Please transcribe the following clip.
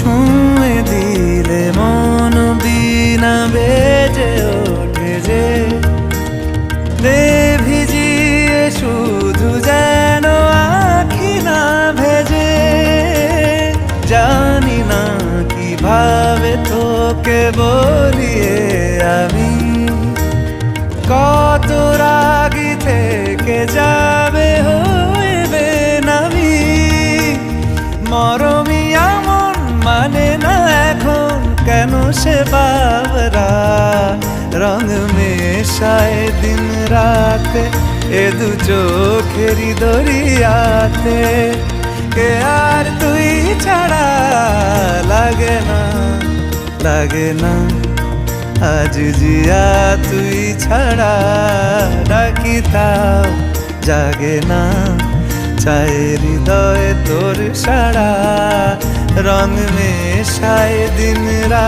ছুঁয়ে দিলে মন বিনা বেজে ওঠে যে দে ভিজিয়ে শুধু যেন আখি না ভেজে। জানি না কিভাবে তোকে বলিয়ে আমি কত রাগি থেকে যাবে হইবে নামি। মরমি এমন মানে না এখন কেন সে বাবরা রং মেশায় দিন রাতে এ দু চোখেরই দরিয়াতে। কে আর তুই ছাড়া লাগে না লাগে না আজ জিয়া তুই ছাড়া ডাকি তাও জাগে না। চায় হৃদয় তোর সারা রং মেশায় দিন রাত।